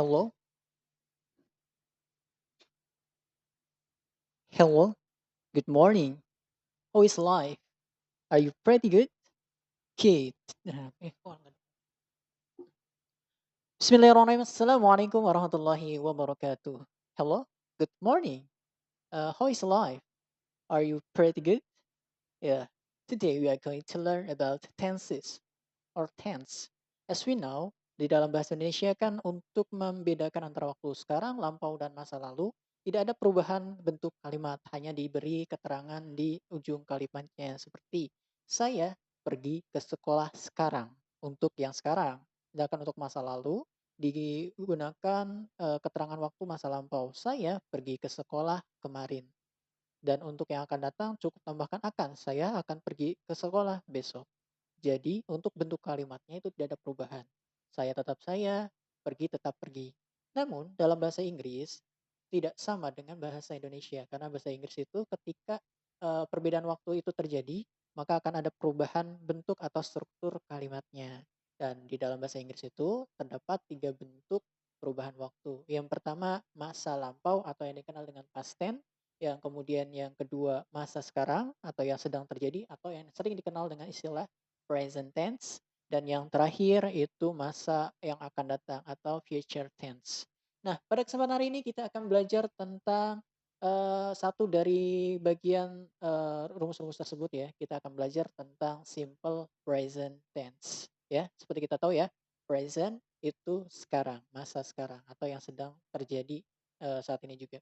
Hello, hello, good morning. How is life? Are you pretty good? Good. Bismillahirrahmanirrahim. Assalamualaikum warahmatullahi wabarakatuh. Hello, good morning. How is life? Are you pretty good? Yeah. Today we are going to learn about tenses or tense. As we know, di dalam bahasa Indonesia kan untuk membedakan antara waktu sekarang, lampau, dan masa lalu, tidak ada perubahan bentuk kalimat, hanya diberi keterangan di ujung kalimatnya seperti saya pergi ke sekolah sekarang untuk yang sekarang. Sedangkan untuk masa lalu digunakan keterangan waktu masa lampau. Saya pergi ke sekolah kemarin. Dan untuk yang akan datang cukup tambahkan akan. Saya akan pergi ke sekolah besok. Jadi untuk bentuk kalimatnya itu tidak ada perubahan. Saya tetap saya, pergi tetap pergi. Namun dalam bahasa Inggris tidak sama dengan bahasa Indonesia karena bahasa Inggris itu ketika perbedaan waktu itu terjadi, maka akan ada perubahan bentuk atau struktur kalimatnya. Dan di dalam bahasa Inggris itu terdapat tiga bentuk perubahan waktu. Yang pertama masa lampau atau yang dikenal dengan past tense, yang kemudian yang kedua masa sekarang atau yang sedang terjadi atau yang sering dikenal dengan istilah present tense, dan yang terakhir itu masa yang akan datang atau future tense. Nah, pada kesempatan hari ini kita akan belajar tentang satu dari bagian rumus-rumus tersebut ya. Kita akan belajar tentang simple present tense. Ya, seperti kita tahu ya, present itu sekarang, masa sekarang atau yang sedang terjadi saat ini juga.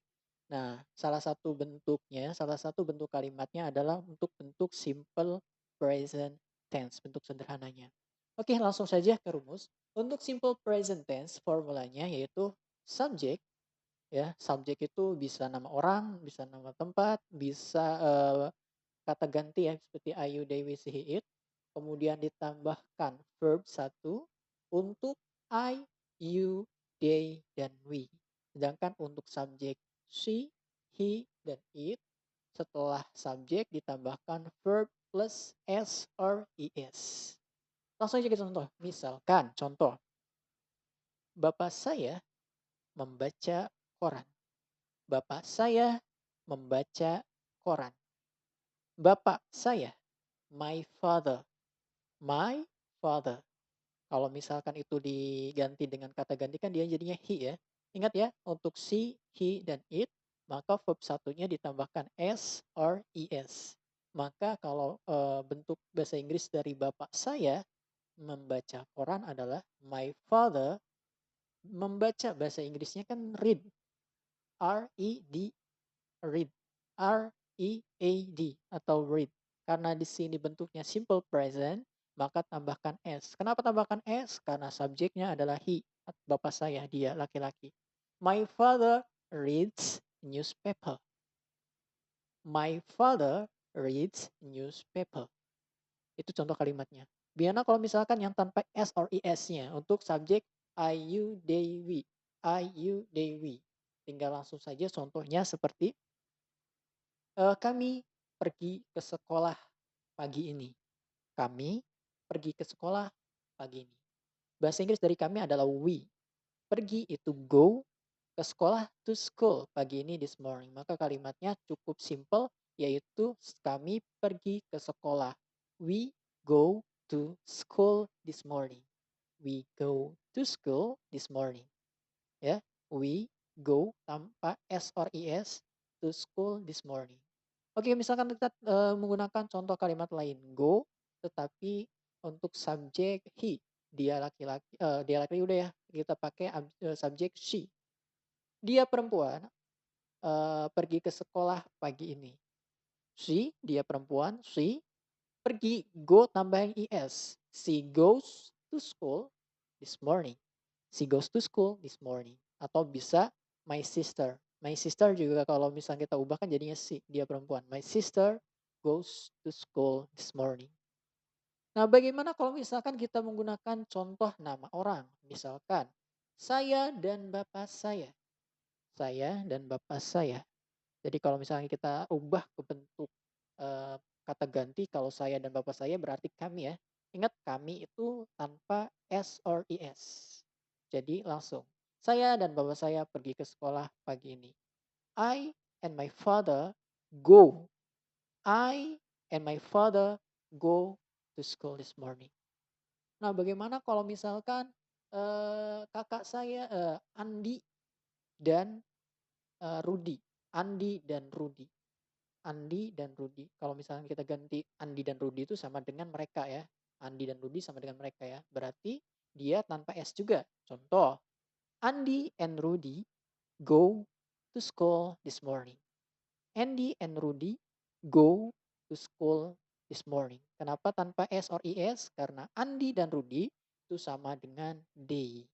Nah, salah satu bentuk kalimatnya adalah untuk bentuk simple present tense, bentuk sederhananya. Oke, langsung saja ke rumus. Untuk simple present tense, formulanya yaitu subject, ya. Subject itu bisa nama orang, bisa nama tempat, bisa kata ganti ya, seperti I, you, they, we, she, he, it. Kemudian ditambahkan verb satu untuk I, you, they, dan we. Sedangkan untuk subjek she, he, dan it, setelah subjek ditambahkan verb plus s or es. Langsung aja kita contoh. Misalkan contoh, bapak saya membaca koran. Bapak saya membaca koran. Bapak saya, my father. My father. Kalau misalkan itu diganti dengan kata ganti kan dia jadinya he ya. Ingat ya, untuk she, he, dan it, maka verb satunya ditambahkan s or es. Maka kalau bentuk bahasa Inggris dari bapak saya membaca koran adalah my father membaca, bahasa Inggrisnya kan read, R-E-D, read, R-E-A-D atau read. Karena di sini bentuknya simple present, maka tambahkan s. Kenapa tambahkan s? Karena subjeknya adalah he, bapak saya, dia laki-laki. My father reads newspaper. My father reads newspaper. Itu contoh kalimatnya. Biar kalau misalkan yang tanpa s or es-nya untuk subjek I, you, they, we. I, you, they, we. Tinggal langsung saja contohnya seperti kami pergi ke sekolah pagi ini. Kami pergi ke sekolah pagi ini. Bahasa Inggris dari kami adalah we. Pergi itu go, ke sekolah to school pagi ini this morning. Maka kalimatnya cukup simple yaitu kami pergi ke sekolah. We go to school this morning. We go to school this morning. Ya, we go tanpa s or es to school this morning. Oke, misalkan kita menggunakan contoh kalimat lain, go, tetapi untuk subjek he, dia laki udah ya, kita pakai subjek she. Dia perempuan pergi ke sekolah pagi ini. She, dia perempuan, she pergi, go tambahin es. She goes to school this morning. She goes to school this morning. Atau bisa my sister. My sister juga kalau misalnya kita ubah kan jadinya si, dia perempuan. My sister goes to school this morning. Nah, bagaimana kalau misalkan kita menggunakan contoh nama orang? Misalkan, saya dan bapak saya. Saya dan bapak saya. Jadi kalau misalnya kita ubah ke bentuk kata ganti, kalau saya dan bapak saya berarti kami ya. Ingat kami itu tanpa s or es. Jadi langsung. Saya dan bapak saya pergi ke sekolah pagi ini. I and my father go. I and my father go to school this morning. Nah, bagaimana kalau misalkan kakak saya Andi dan Rudi. Andi dan Rudi. Andi dan Rudi. Kalau misalnya kita ganti Andi dan Rudi itu sama dengan mereka ya. Andi dan Rudi sama dengan mereka ya. Berarti dia tanpa S juga. Contoh, Andi and Rudi go to school this morning. Andy and Rudy go to school this morning. Kenapa tanpa S or IS? Karena Andi dan Rudy itu sama dengan they.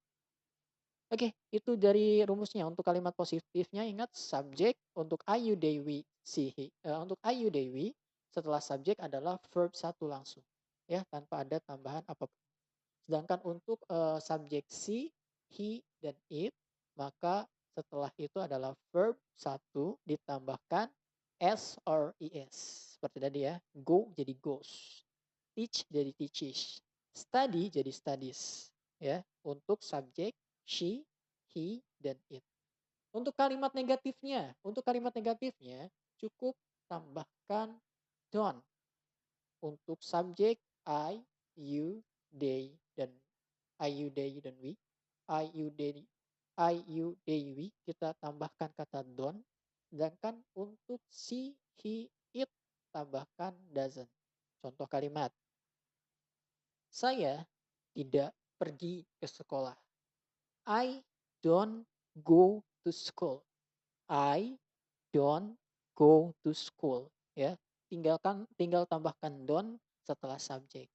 Oke, itu dari rumusnya. Untuk kalimat positifnya ingat subjek untuk I, you, they, we, she, he. Untuk I, you, they, we setelah subjek adalah verb satu langsung. Ya, tanpa ada tambahan apapun. Sedangkan untuk subjek she, he, dan it, maka setelah itu adalah verb satu ditambahkan S or ES. Seperti tadi ya, go jadi goes, teach jadi teaches, study jadi studies. Ya, untuk subjek she, he, dan it. Untuk kalimat negatifnya cukup tambahkan don't. Untuk subjek I, you, they, dan I, you, they, dan we. I, you, they, I, you, they, we. Kita tambahkan kata don't. Sedangkan untuk she, he, it, tambahkan doesn't. Contoh kalimat. Saya tidak pergi ke sekolah. I don't go to school. I don't go to school. Ya, tinggal tambahkan don't setelah subjek.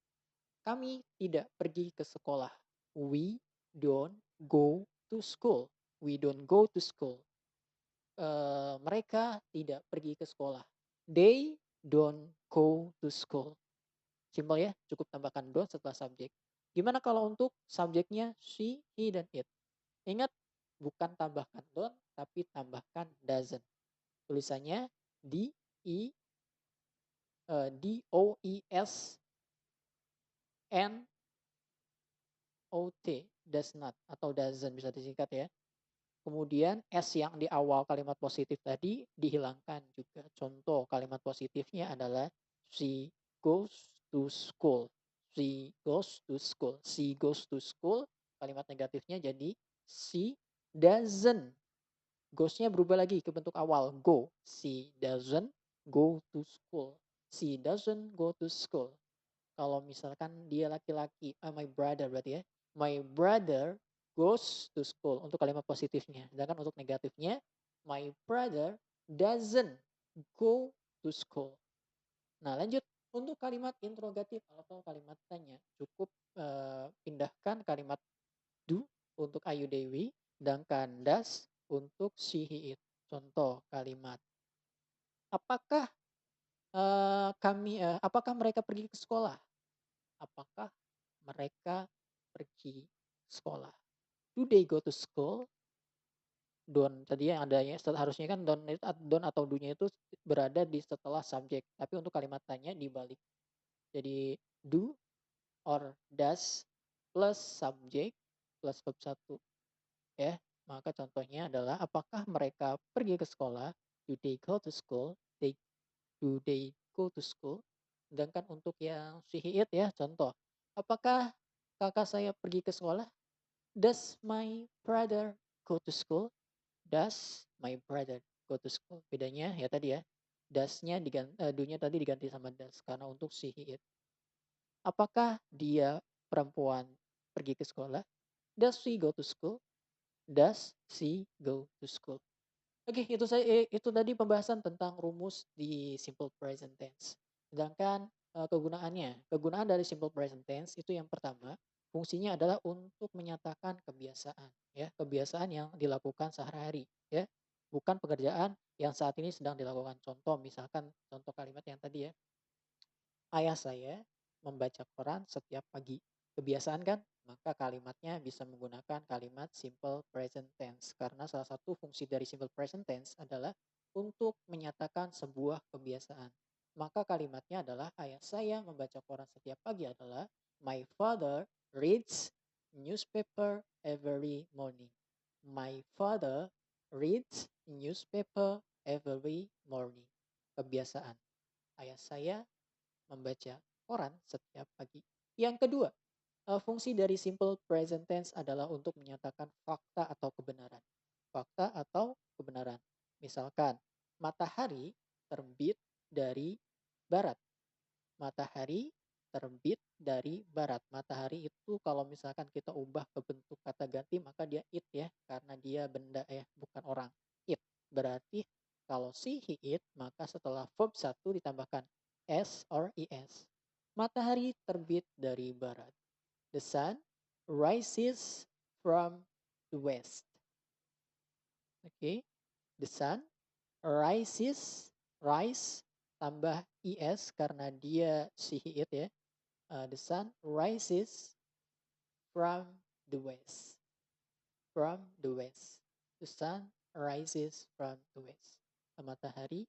Kami tidak pergi ke sekolah. We don't go to school. We don't go to school. Mereka tidak pergi ke sekolah. They don't go to school. Simpel ya, cukup tambahkan don't setelah subjek. Gimana kalau untuk subjeknya she, he, dan it? Ingat, bukan tambahkan don't, tapi tambahkan doesn't. Tulisannya D, E, D, O, E, S, N, O, T, does not, atau doesn't bisa disingkat ya. Kemudian S yang di awal kalimat positif tadi dihilangkan juga. Contoh kalimat positifnya adalah she goes to school. She goes to school. She goes to school. Kalimat negatifnya jadi she doesn't. Goes-nya berubah lagi ke bentuk awal go. She doesn't go to school. She doesn't go to school. Kalau misalkan dia laki-laki, my brother berarti ya. My brother goes to school untuk kalimat positifnya. Sedangkan untuk negatifnya, my brother doesn't go to school. Nah, lanjut untuk kalimat interrogatif atau kalimat tanya, cukup pindahkan kalimat do untuk I, you, they, we, sedangkan does untuk she, he, it. Contoh kalimat, apakah apakah mereka pergi ke sekolah? Apakah mereka pergi sekolah? Do they go to school? Don't tadi yang adanya harusnya kan don't atau do-nya itu berada di setelah subjek. Tapi untuk kalimat tanya dibalik. Jadi do or does plus subjek plus verb satu. Ya, maka contohnya adalah apakah mereka pergi ke sekolah? Do they go to school? Do they go to school? Sedangkan untuk yang she, he, it ya, contoh. Apakah kakak saya pergi ke sekolah? Does my brother go to school? Does my brother go to school? Bedanya ya tadi ya. Does-nya do-nya tadi diganti sama does karena untuk she, he, it. Apakah dia perempuan pergi ke sekolah? Does she go to school? Does she go to school? Oke, itu tadi pembahasan tentang rumus di simple present tense. Sedangkan kegunaan dari simple present tense itu yang pertama, fungsinya adalah untuk menyatakan kebiasaan, ya, kebiasaan yang dilakukan sehari-hari, ya, bukan pekerjaan yang saat ini sedang dilakukan. Contoh, misalkan contoh kalimat yang tadi ya, ayah saya membaca koran setiap pagi. Kebiasaan kan? Maka kalimatnya bisa menggunakan kalimat simple present tense. Karena salah satu fungsi dari simple present tense adalah untuk menyatakan sebuah kebiasaan. Maka kalimatnya adalah ayah saya membaca koran setiap pagi adalah my father reads newspaper every morning. My father reads newspaper every morning. Kebiasaan ayah saya membaca koran setiap pagi. Yang kedua, fungsi dari simple present tense adalah untuk menyatakan fakta atau kebenaran. Fakta atau kebenaran. Misalkan, matahari terbit dari barat. Matahari terbit dari barat. Matahari itu kalau misalkan kita ubah ke bentuk kata ganti maka dia it ya, karena dia benda ya, bukan orang. It. Berarti kalau he it maka setelah verb satu ditambahkan s or es. Matahari terbit dari barat. The sun rises from the west. Oke. Okay. The sun rises, rise tambah es karena dia she it ya. The sun rises from the west. From the west. The sun rises from the west. Matahari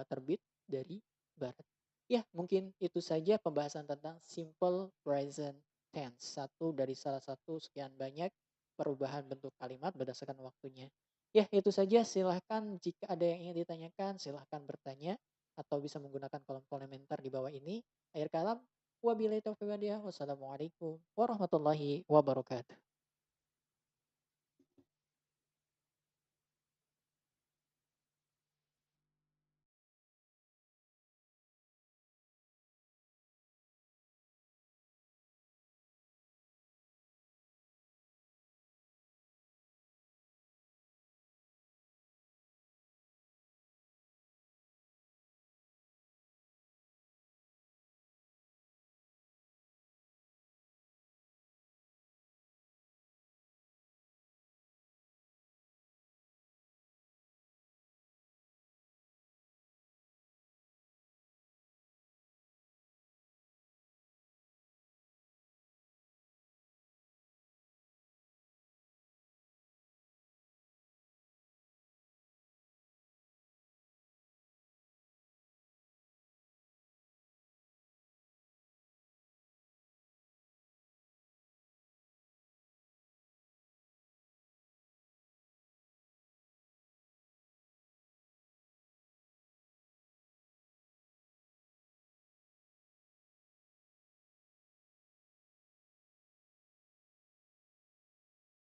terbit dari barat. Ya, mungkin itu saja pembahasan tentang simple present tense. Satu dari salah satu sekian banyak perubahan bentuk kalimat berdasarkan waktunya. Ya, itu saja. Silahkan jika ada yang ingin ditanyakan, silahkan bertanya atau bisa menggunakan kolom komentar di bawah ini. Akhir kalam, wabillahi taufiq wal hidayah. Wassalamualaikum warahmatullahi wabarakatuh.